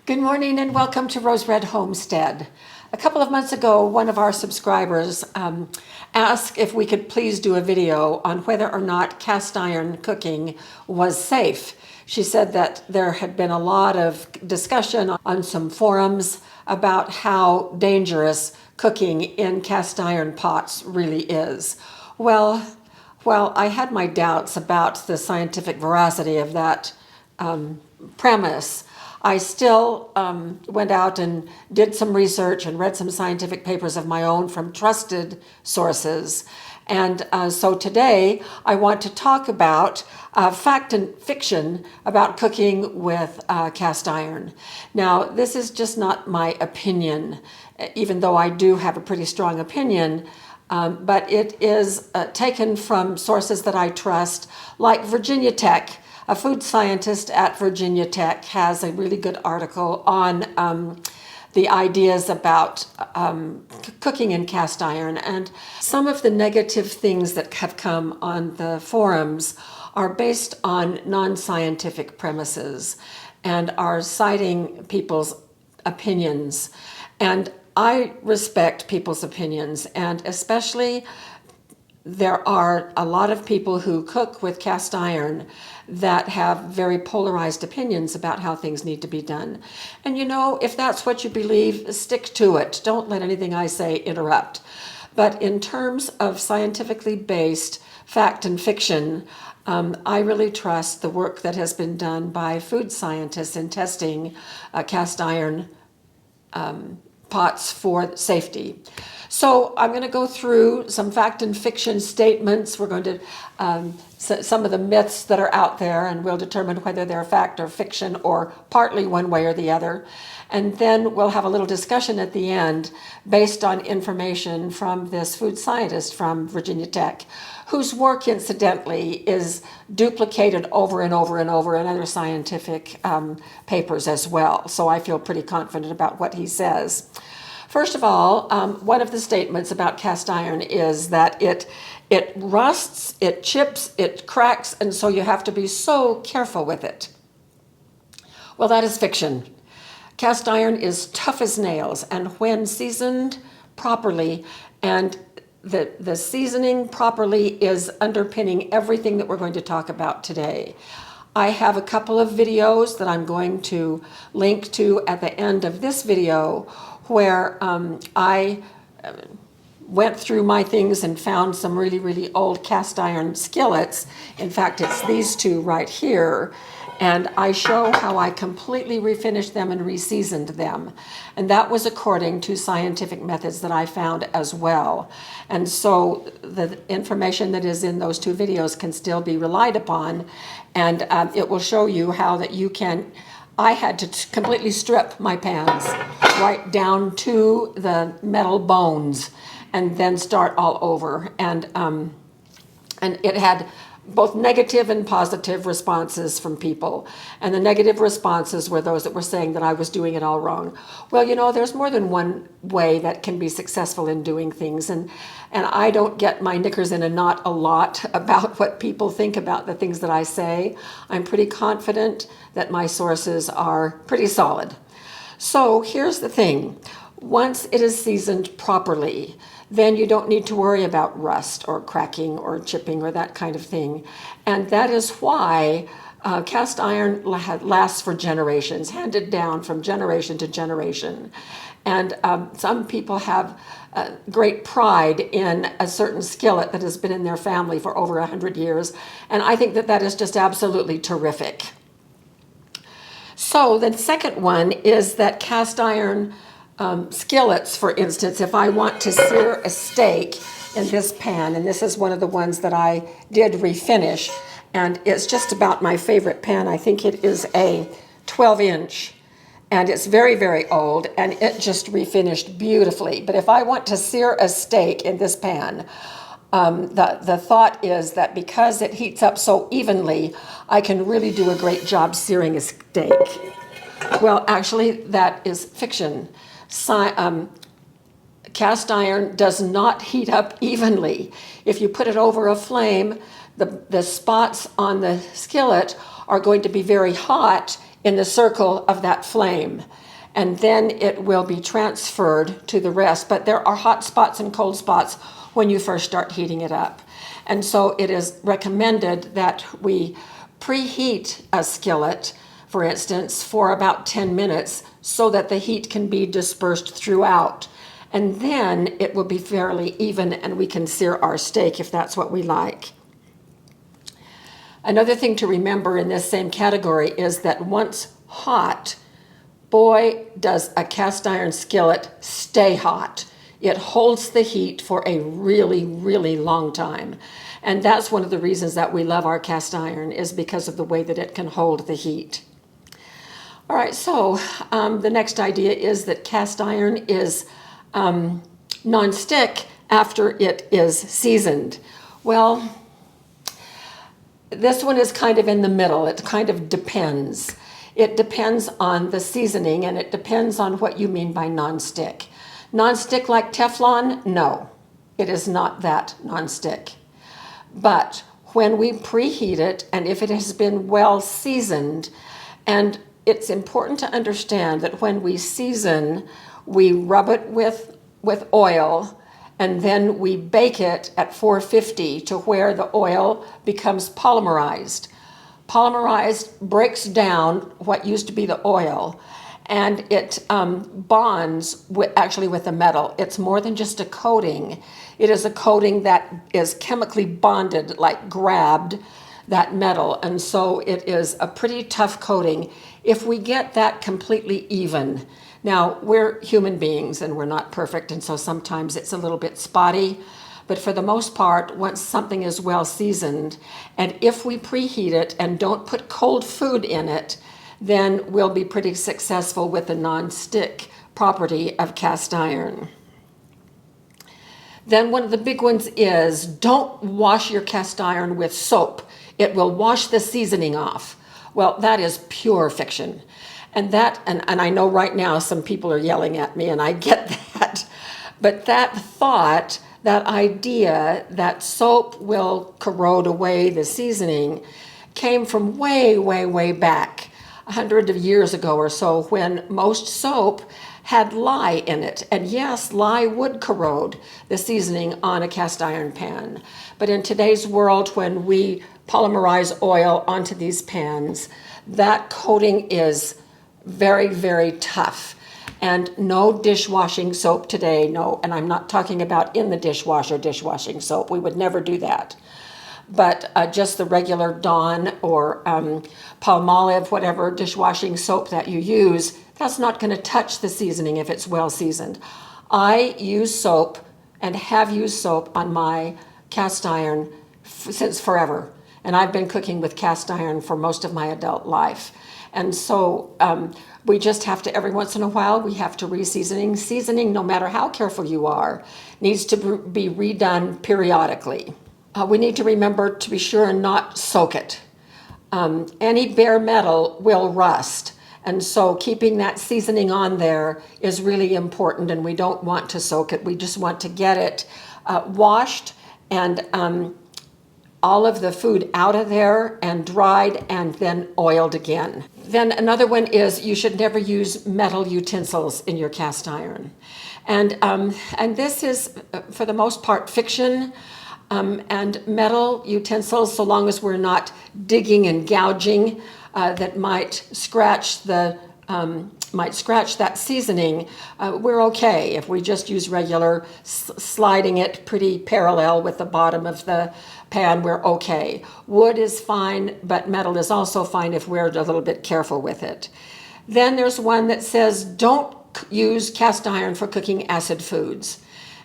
Good morning and welcome to Rose Red Homestead. A couple of months ago, one of our subscribers asked if we could please do a video on whether or not cast iron cooking was safe. She said that there had been a lot of discussion on some forums about how dangerous cooking in cast iron pots really is. Well, I had my doubts about the scientific veracity of that premise. I still went out and did some research and read some scientific papers of my own from trusted sources. And so today I want to talk about fact and fiction about cooking with cast iron. Now, this is just not my opinion, even though I do have a pretty strong opinion. But it is taken from sources that I trust, like Virginia Tech. A food scientist at Virginia Tech has a really good article on the ideas about cooking in cast iron. And some of the negative things that have come on the forums are based on non-scientific premises and are citing people's opinions. And I respect people's opinions, and especially there are a lot of people who cook with cast iron that have very polarized opinions about how things need to be done. And you know, if that's what you believe, stick to it. Don't let anything I say interrupt. But in terms of scientifically based fact and fiction, I really trust the work that has been done by food scientists in testing cast iron pots for safety. So I'm going to go through some fact and fiction statements. We're going to some of the myths that are out there, and we'll determine whether they're fact or fiction or partly one way or the other. And then we'll have a little discussion at the end based on information from this food scientist from Virginia Tech, whose work, incidentally, is duplicated over and over and over in other scientific papers as well. So I feel pretty confident about what he says. First of all, one of the statements about cast iron is that it rusts, it chips, it cracks, and so you have to be so careful with it. Well, that is fiction. Cast iron is tough as nails, and when seasoned properly, and the seasoning properly is underpinning everything that we're going to talk about today. I have a couple of videos that I'm going to link to at the end of this video where I went through my things and found some really, really old cast iron skillets. In fact, it's these two right here. And I show how I completely refinished them and reseasoned them. And that was according to scientific methods that I found as well. And so the information that is in those two videos can still be relied upon. And it will show you how that you can. I had to completely strip my pans right down to the metal bones and then start all over. And it had both negative and positive responses from people. And the negative responses were those that were saying that I was doing it all wrong. Well, you know, there's more than one way that can be successful in doing things. And I don't get my knickers in a knot a lot about what people think about the things that I say. I'm pretty confident that my sources are pretty solid. So here's the thing. Once it is seasoned properly, then you don't need to worry about rust or cracking or chipping or that kind of thing. And that is why cast iron lasts for generations, handed down from generation to generation. And some people have great pride in a certain skillet that has been in their family for over 100 years. And I think that that is just absolutely terrific. So the second one is that cast iron skillets, for instance, if I want to sear a steak in this pan, and this is one of the ones that I did refinish, and it's just about my favorite pan. I think it is a 12-inch, and it's very, very old, and it just refinished beautifully. But if I want to sear a steak in this pan, the thought is that because it heats up so evenly, I can really do a great job searing a steak. Well, actually, that is fiction. Cast iron does not heat up evenly. If you put it over a flame, the spots on the skillet are going to be very hot in the circle of that flame. And then it will be transferred to the rest. But there are hot spots and cold spots when you first start heating it up. And so it is recommended that we preheat a skillet, for instance, for about 10 minutes so that the heat can be dispersed throughout. And then it will be fairly even and we can sear our steak if that's what we like. Another thing to remember in this same category is that once hot, boy, does a cast iron skillet stay hot. It holds the heat for a really, really long time. And that's one of the reasons that we love our cast iron, is because of the way that it can hold the heat. All right, so the next idea is that cast iron is non-stick after it is seasoned. Well, this one is kind of in the middle. It kind of depends. It depends on the seasoning, and it depends on what you mean by non-stick. Non-stick like Teflon? No, it is not that non-stick. But when we preheat it, and if it has been well seasoned, and it's important to understand that when we season, we rub it with oil, and then we bake it at 450 to where the oil becomes polymerized. Polymerized breaks down what used to be the oil, and it bonds actually with the metal. It's more than just a coating. It is a coating that is chemically bonded, like grabbed that metal, and so it is a pretty tough coating if we get that completely even. Now, we're human beings and we're not perfect, and so sometimes it's a little bit spotty. But for the most part, once something is well seasoned, and if we preheat it and don't put cold food in it, then we'll be pretty successful with the non-stick property of cast iron. Then one of the big ones is don't wash your cast iron with soap. It will wash the seasoning off. Well, that is pure fiction. And I know right now some people are yelling at me, and I get that. But that thought, that idea that soap will corrode away the seasoning came from way, way, way back, 100 of years ago or so, when most soap had lye in it. And yes, lye would corrode the seasoning on a cast iron pan. But in today's world, when we polymerize oil onto these pans, that coating is very, very tough. And no dishwashing soap today, no, and I'm not talking about in the dishwasher dishwashing soap. We would never do that. But just the regular Dawn or Palmolive, whatever dishwashing soap that you use, that's not going to touch the seasoning if it's well seasoned. I use soap and have used soap on my cast iron since forever. And I've been cooking with cast iron for most of my adult life. And so we just have to, every once in a while, we have to re-seasoning. Seasoning, no matter how careful you are, needs to be redone periodically. We need to remember to be sure and not soak it. Any bare metal will rust. And so keeping that seasoning on there is really important, and we don't want to soak it. We just want to get it washed and all of the food out of there and dried and then oiled again. Then another one is you should never use metal utensils in your cast iron. And this is, for the most part, fiction. And metal utensils, so long as we're not digging and gouging, that might scratch that seasoning, we're okay. If we just use regular sliding it pretty parallel with the bottom of the pan, we're okay. Wood is fine, but metal is also fine if we're a little bit careful with it. Then there's one that says don't use cast iron for cooking acid foods.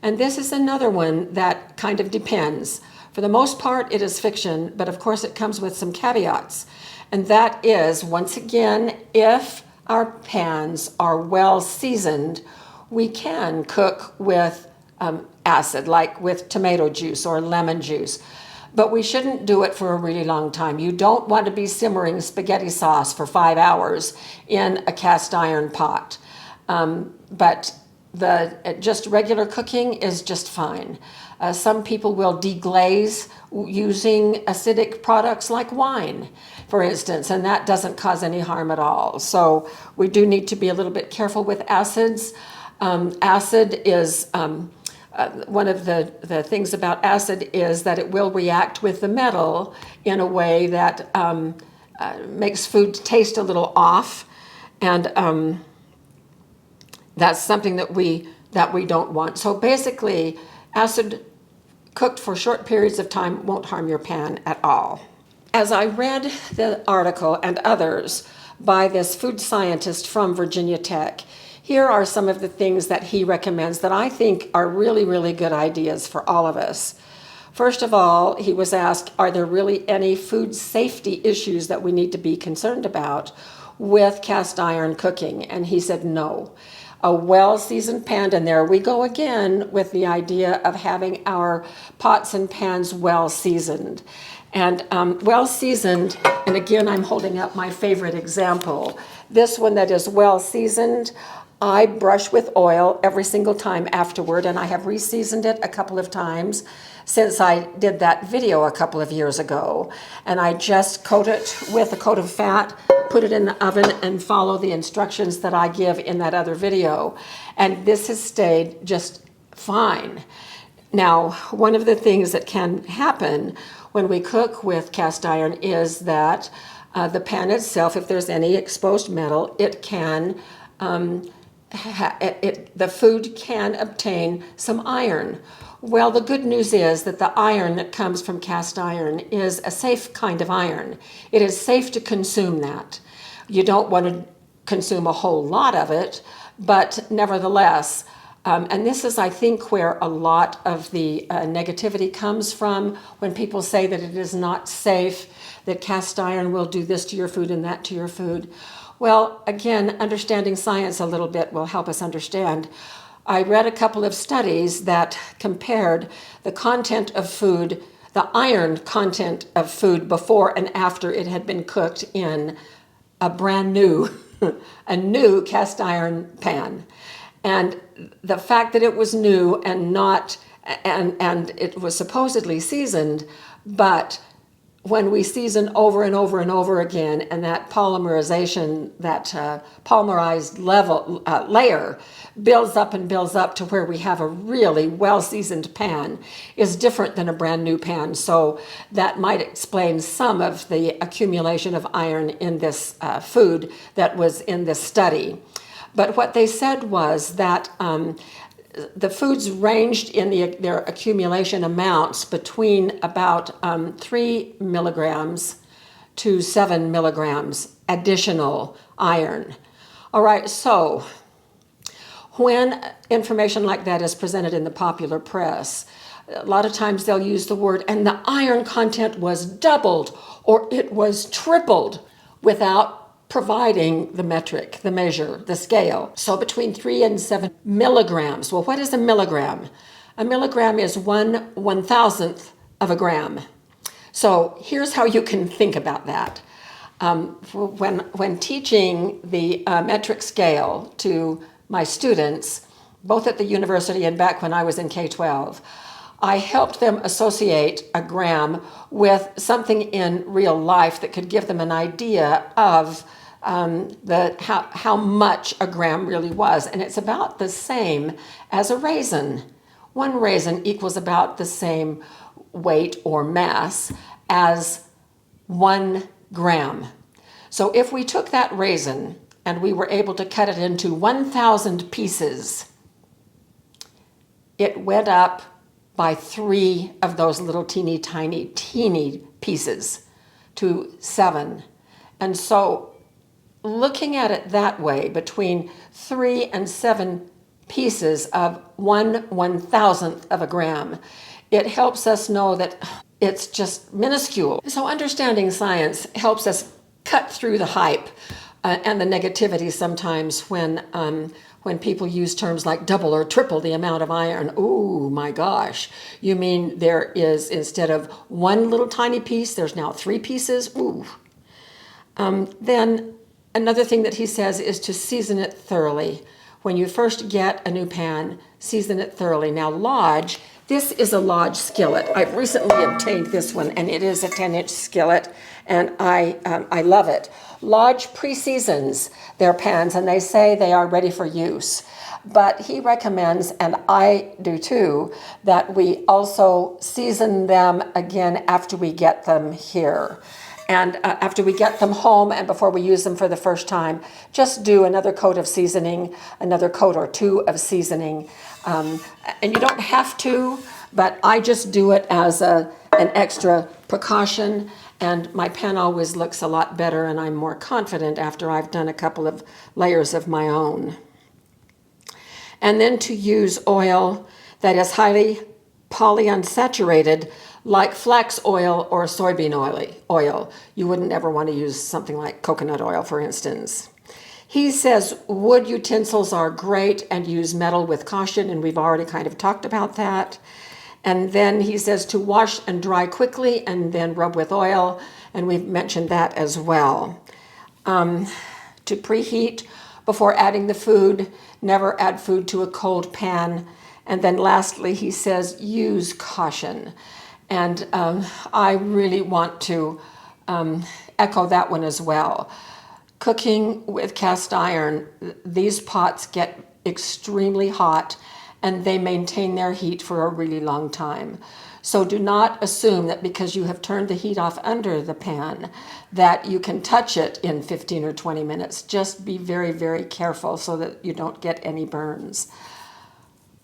And this is another one that kind of depends. For the most part, it is fiction, but of course it comes with some caveats. And that is, once again, if our pans are well seasoned, we can cook with acid, like with tomato juice or lemon juice. But we shouldn't do it for a really long time. You don't want to be simmering spaghetti sauce for 5 hours in a cast iron pot. But just regular cooking is just fine. Some people will deglaze using acidic products like wine, for instance, and that doesn't cause any harm at all. So we do need to be a little bit careful with acids. Acid is one of the things about acid is that it will react with the metal in a way that makes food taste a little off, and that's something that we don't want. So basically, acid cooked for short periods of time won't harm your pan at all. As I read the article and others by this food scientist from Virginia Tech, here are some of the things that he recommends that I think are really, really good ideas for all of us. First of all, he was asked, are there really any food safety issues that we need to be concerned about with cast iron cooking? And he said no. A well-seasoned pan, and there we go again with the idea of having our pots and pans well-seasoned. And well-seasoned, and again I'm holding up my favorite example. This one that is well-seasoned, I brush with oil every single time afterward, and I have re-seasoned it a couple of times since I did that video a couple of years ago. And I just coat it with a coat of fat, put it in the oven, and follow the instructions that I give in that other video. And this has stayed just fine. Now, one of the things that can happen when we cook with cast iron is that the pan itself, if there's any exposed metal, it can the food can obtain some iron. Well, the good news is that the iron that comes from cast iron is a safe kind of iron. It is safe to consume that. You don't want to consume a whole lot of it, but nevertheless, and this is, I think, where a lot of the negativity comes from when people say that it is not safe, that cast iron will do this to your food and that to your food. Well, again, understanding science a little bit will help us understand. I read a couple of studies that compared the content of food, the iron content of food before and after it had been cooked in a brand new, a new cast iron pan. And the fact that it was new and not, and it was supposedly seasoned, but when we season over and over and over again, and that polymerization, that polymerized layer builds up and builds up to where we have a really well-seasoned pan, is different than a brand new pan. So that might explain some of the accumulation of iron in this food that was in this study. But what they said was that the foods ranged in their accumulation amounts between about 3 milligrams to 7 milligrams additional iron. All right, so when information like that is presented in the popular press, a lot of times they'll use the word, and the iron content was doubled or it was tripled without providing the metric, the measure, the scale. So between 3 and 7 milligrams. Well, what is a milligram? A milligram is 1/1000th of a gram. So here's how you can think about that. When teaching the metric scale to my students, both at the university and back when I was in K-12, I helped them associate a gram with something in real life that could give them an idea of how much a gram really was. And it's about the same as a raisin. One raisin equals about the same weight or mass as 1 gram. So if we took that raisin and we were able to cut it into 1,000 pieces, it went up by 3 of those little teeny pieces to 7. And so looking at it that way, between 3 and 7 pieces of 1/1000th of a gram, it helps us know that it's just minuscule. So understanding science helps us cut through the hype and the negativity sometimes when people use terms like double or triple the amount of iron. Oh my gosh, you mean there is, instead of 1 little tiny piece, there's now 3 pieces? Ooh. Then another thing that he says is to season it thoroughly. when you first get a new pan, season it thoroughly. Now Lodge, this is a Lodge skillet. I've recently obtained this one, and it is a 10-inch skillet, and I love it. Lodge pre-seasons their pans, and they say they are ready for use. But he recommends, and I do too, that we also season them again after we get them here. And after we get them home and before we use them for the first time, just do another coat of seasoning, another coat or two of seasoning. And you don't have to, but I just do it as an extra precaution. And my pan always looks a lot better, and I'm more confident after I've done a couple of layers of my own. And then to use oil that is highly polyunsaturated, like flax oil or soybean oil. You wouldn't ever want to use something like coconut oil, for instance. He says wood utensils are great and use metal with caution, and we've already kind of talked about that. And then he says to wash and dry quickly and then rub with oil, and we've mentioned that as well. To preheat before adding the food, never add food to a cold pan. And then lastly, he says use caution. And I really want to echo that one as well. Cooking with cast iron, these pots get extremely hot and they maintain their heat for a really long time. So do not assume that because you have turned the heat off under the pan that you can touch it in 15 or 20 minutes. Just be very, very careful so that you don't get any burns.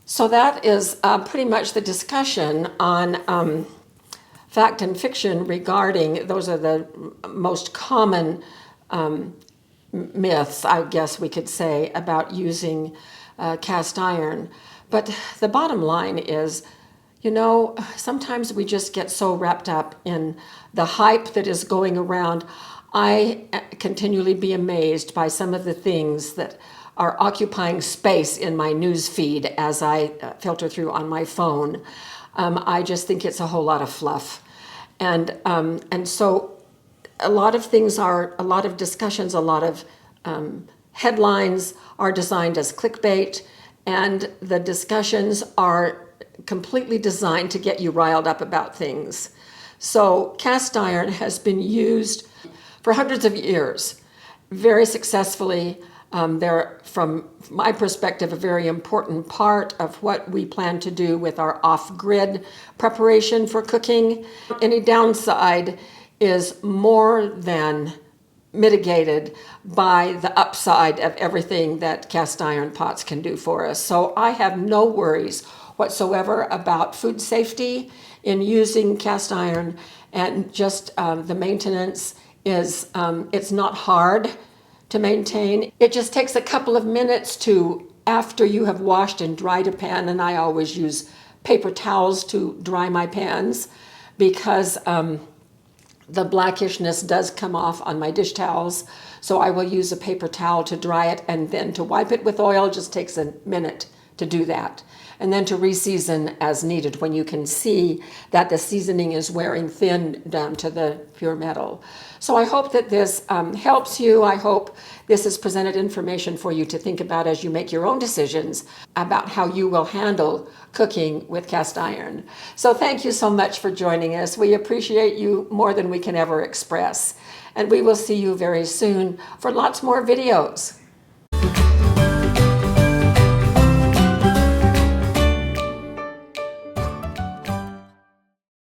So that is pretty much the discussion on fact and fiction regarding, those are the most common myths, I guess we could say, about using cast iron. But the bottom line is, you know, sometimes we just get so wrapped up in the hype that is going around. I continually be amazed by some of the things that are occupying space in my news feed as I filter through on my phone. I just think it's a whole lot of fluff. And so a lot of things are, a lot of discussions, a lot of headlines are designed as clickbait, and the discussions are completely designed to get you riled up about things. So cast iron has been used for hundreds of years, very successfully. They're, from my perspective, a very important part of what we plan to do with our off-grid preparation for cooking. Any downside is more than mitigated by the upside of everything that cast iron pots can do for us. So I have no worries whatsoever about food safety in using cast iron, and just the maintenance is, it's not hard to maintain. It just takes a couple of minutes to, after you have washed and dried a pan, and I always use paper towels to dry my pans because the blackishness does come off on my dish towels. So I will use a paper towel to dry it, and then to wipe it with oil just takes a minute to do that. And then to reseason as needed when you can see that the seasoning is wearing thin down to the pure metal. So I hope that this helps you. I hope this has presented information for you to think about as you make your own decisions about how you will handle cooking with cast iron. So thank you so much for joining us. We appreciate you more than we can ever express. And we will see you very soon for lots more videos.